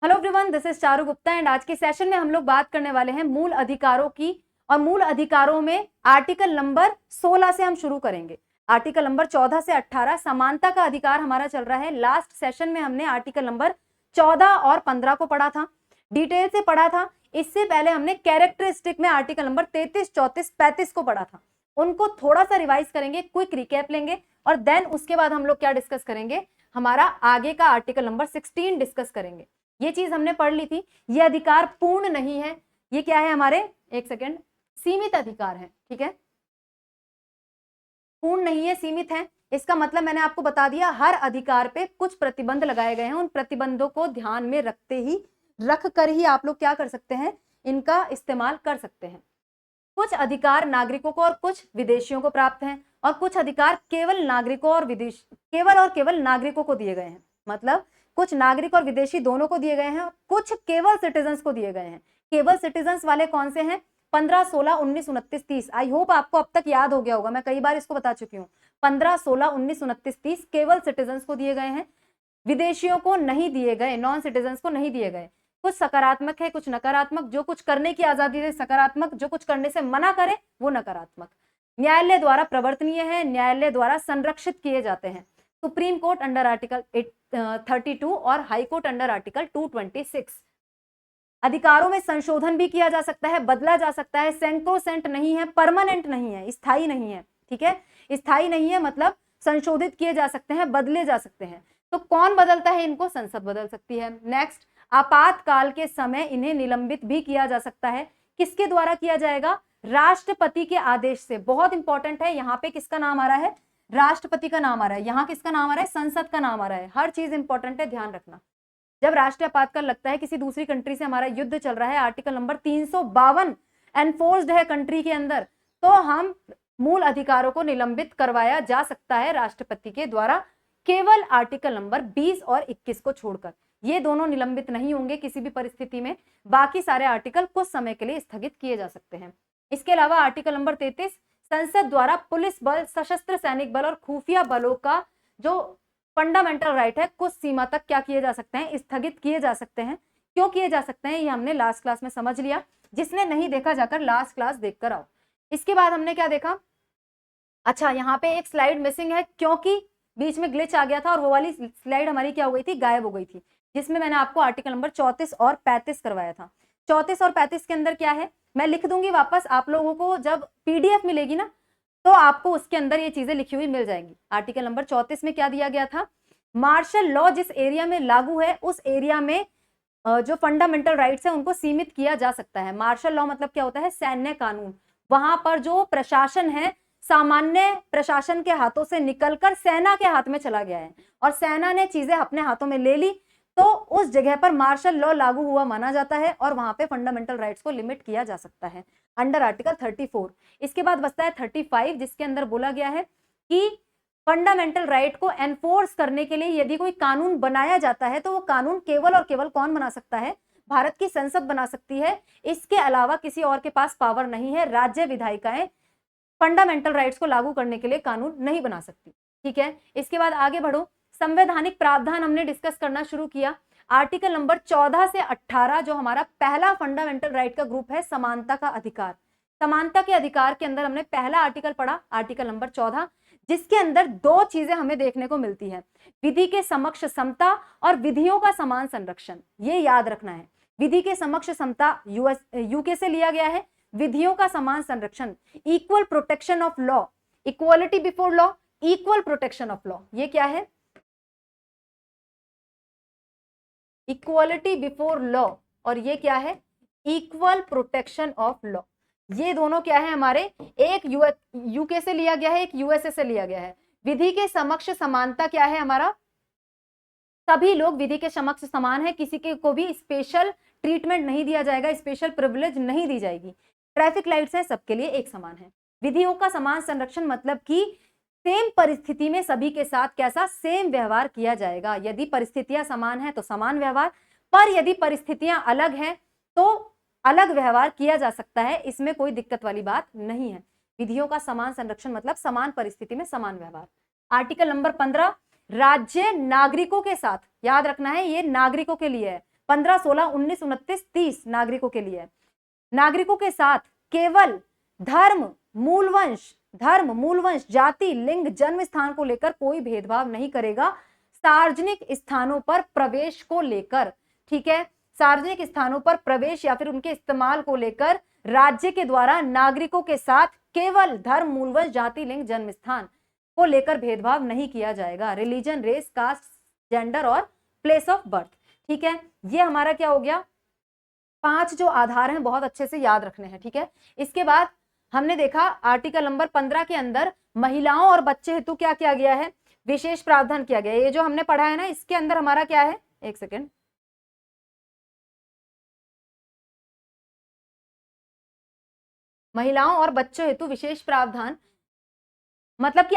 Hello everyone, this is Charu Gupta and आज के session में हम लोग बात करने वाले हैं मूल अधिकारों की। और मूल अधिकारों में आर्टिकल नंबर 16 से हम शुरू करेंगे। आर्टिकल नंबर 14 से 18 समानता का अधिकार हमारा चल रहा है। लास्ट सेशन में हमने आर्टिकल नंबर 14 और 15 को पढ़ा था, डिटेल से पढ़ा था। इससे पहले हमने कैरेक्टरिस्टिक में आर्टिकल नंबर 33, 34, 35 को पढ़ा था। उनको थोड़ा सा रिवाइज करेंगे, क्विक रिकैप लेंगे और देन उसके बाद हम लोग क्या डिस्कस करेंगे, हमारा आगे का आर्टिकल नंबर 16 डिस्कस करेंगे। ये चीज हमने पढ़ ली थी। ये अधिकार पूर्ण नहीं है, ये क्या है हमारे, एक सेकेंड, सीमित अधिकार है। ठीक है, पूर्ण नहीं है, सीमित है। इसका मतलब मैंने आपको बता दिया, हर अधिकार पे कुछ प्रतिबंध लगाए गए हैं। उन प्रतिबंधों को ध्यान में रख कर ही आप लोग क्या कर सकते हैं, इनका इस्तेमाल कर सकते हैं। कुछ अधिकार नागरिकों को और कुछ विदेशियों को प्राप्त हैं और कुछ अधिकार केवल नागरिकों और केवल नागरिकों को दिए गए हैं। मतलब कुछ नागरिक और विदेशी दोनों को दिए गए हैं, कुछ केवल सिटीजन्स को दिए गए हैं। केवल सिटीजन्स वाले कौन से हैं, 15, 16, 19, 29, 30। आई होप आपको अब तक याद हो गया होगा, मैं कई बार इसको बता चुकी हूँ। 15, 16, 19, 29, 30 केवल सिटीजन्स को दिए गए हैं, विदेशियों को नहीं दिए गए, नॉन सिटीजन्स को नहीं दिए गए। कुछ सकारात्मक है, कुछ नकारात्मक। जो कुछ करने की आजादी है सकारात्मक, जो कुछ करने से मना करे वो नकारात्मक। न्यायालय द्वारा प्रवर्तनीय है, न्यायालय द्वारा संरक्षित किए जाते हैं। सुप्रीम कोर्ट अंडर आर्टिकल 32 और हाई कोर्ट अंडर आर्टिकल 226। अधिकारों में संशोधन भी किया जा सकता है, बदला जा सकता है। सेंक्रोसेंट नहीं है, परमानेंट नहीं है, स्थायी नहीं है। ठीक है, स्थायी नहीं है मतलब संशोधित किए जा सकते हैं, बदले जा सकते हैं। तो कौन बदलता है इनको, संसद बदल सकती है। नेक्स्ट, आपातकाल के समय इन्हें निलंबित भी किया जा सकता है। किसके द्वारा किया जाएगा, राष्ट्रपति के आदेश से। बहुत इंपॉर्टेंट है, यहाँ पे किसका नाम आ रहा है, राष्ट्रपति का नाम आ रहा है। यहाँ किसका नाम आ रहा है, संसद का नाम आ रहा है। हर चीज इंपॉर्टेंट है, ध्यान रखना। जब राष्ट्रीय आपातकाल लगता है, किसी दूसरी कंट्री से हमारा युद्ध चल रहा है, आर्टिकल नंबर 352 एनफोर्स्ड है कंट्री के अंदर, तो हम मूल अधिकारों को निलंबित करवाया जा सकता है राष्ट्रपति के द्वारा, केवल आर्टिकल नंबर 20 और 21 को छोड़कर। ये दोनों निलंबित नहीं होंगे किसी भी परिस्थिति में। बाकी सारे आर्टिकल कुछ समय के लिए स्थगित किए जा सकते हैं। इसके अलावा आर्टिकल नंबर 33, संसद द्वारा पुलिस बल, सशस्त्र सैनिक बल और खुफिया बलों का जो फंडामेंटल राइट है, कुछ सीमा तक क्या किए जा सकते हैं, स्थगित किए जा सकते हैं। क्यों किए जा सकते हैं, ये हमने लास्ट क्लास में समझ लिया। जिसने नहीं देखा जाकर लास्ट क्लास देखकर आओ। इसके बाद हमने क्या देखा, अच्छा यहाँ पे एक स्लाइड मिसिंग है क्योंकि बीच में ग्लिच आ गया था और वो वाली स्लाइड हमारी क्या हो गई थी, गायब हो गई थी, जिसमें मैंने आपको आर्टिकल नंबर 34 और 35 करवाया था। 34 और 35 के अंदर क्या है, मैं लिख दूंगी वापस आप लोगों को, जब पीडीएफ मिलेगी ना तो आपको उसके अंदर ये चीजें लिखी हुई मिल जाएंगी। आर्टिकल नंबर 34 में क्या दिया गया था, मार्शल लॉ जिस एरिया में लागू है उस एरिया में जो फंडामेंटल राइट्स है उनको सीमित किया जा सकता है। मार्शल लॉ मतलब क्या होता है, सैन्य कानून। वहां पर जो प्रशासन है सामान्य प्रशासन के हाथों से निकलकर सेना के हाथ में चला गया है और सेना ने चीजें अपने हाथों में ले ली, तो उस जगह पर मार्शल लॉ लागू हुआ माना जाता है और वहां पे फंडामेंटल राइट्स को लिमिट किया जा सकता है अंडर आर्टिकल 34। इसके बाद बचता है 35, जिसके अंदर बोला गया है कि फंडामेंटल राइट को एनफोर्स करने के लिए यदि कोई कानून बनाया जाता है तो वो कानून केवल और केवल कौन बना सकता है, भारत की संसद बना सकती है। इसके अलावा किसी और के पास पावर नहीं है। राज्य विधायिकाएं फंडामेंटल राइट्स को लागू करने के लिए कानून नहीं बना सकती। ठीक है, इसके बाद आगे बढ़ो। संवैधानिक प्रावधान हमने डिस्कस करना शुरू किया। आर्टिकल नंबर 14 से 18 जो हमारा पहला फंडामेंटल राइट का ग्रुप है, समानता का अधिकार। समानता के अधिकार के अंदर हमने पहला आर्टिकल पढ़ा, आर्टिकल नंबर 14, जिसके अंदर दो चीजें हमें देखने को मिलती है, विधि के समक्ष समता और विधियों का समान संरक्षण। ये याद रखना है, विधि के समक्ष समता यूके से लिया गया है, विधियों का समान संरक्षण, equal protection of law, equality before law, equal protection of law. ये क्या है, इक्वालिटी बिफोर लॉ, और ये क्या है, इक्वल प्रोटेक्शन ऑफ लॉ। ये दोनों क्या है हमारे, एक यूके से लिया गया है, एक यूएसए से लिया गया है। विधि के समक्ष समानता क्या है हमारा, सभी लोग विधि के समक्ष समान है, किसी के को भी स्पेशल ट्रीटमेंट नहीं दिया जाएगा, स्पेशल प्रिविलेज नहीं दी जाएगी। ट्रैफिक लाइट्स हैं, सबके लिए एक समान है। विधियों का समान संरक्षण मतलब कि सेम परिस्थिति में सभी के साथ कैसा, सेम व्यवहार किया जाएगा। यदि परिस्थितियां समान है तो समान व्यवहार, पर यदि परिस्थितियां अलग हैं तो अलग व्यवहार किया जा सकता है, इसमें कोई दिक्कत वाली बात नहीं है। विधियों का समान संरक्षण मतलब समान परिस्थिति में समान व्यवहार। आर्टिकल नंबर 15, राज्य नागरिकों के साथ, याद रखना है ये नागरिकों के लिए है, 15, 16, 19, 29, 30 नागरिकों के लिए। नागरिकों के साथ केवल धर्म, मूलवंश, जाति, लिंग, जन्म स्थान को लेकर कोई भेदभाव नहीं करेगा। सार्वजनिक स्थानों पर प्रवेश को लेकर, ठीक है, सार्वजनिक स्थानों पर प्रवेश या फिर उनके इस्तेमाल को लेकर राज्य के द्वारा नागरिकों के साथ केवल धर्म, मूलवंश, जाति, लिंग, जन्म स्थान को लेकर भेदभाव नहीं किया जाएगा। रिलीजन, रेस, कास्ट, जेंडर और प्लेस ऑफ बर्थ, ठीक है। ये हमारा क्या हो गया, 5 जो आधार हैं बहुत अच्छे से याद रखने हैं, ठीक है। इसके बाद हमने देखा आर्टिकल नंबर 15 के अंदर महिलाओं और बच्चे हेतु क्या किया गया है, विशेष प्रावधान किया गया है। ये जो हमने पढ़ा है ना, इसके अंदर हमारा क्या है, एक सेकेंड, महिलाओं और बच्चों हेतु विशेष प्रावधान, मतलब कि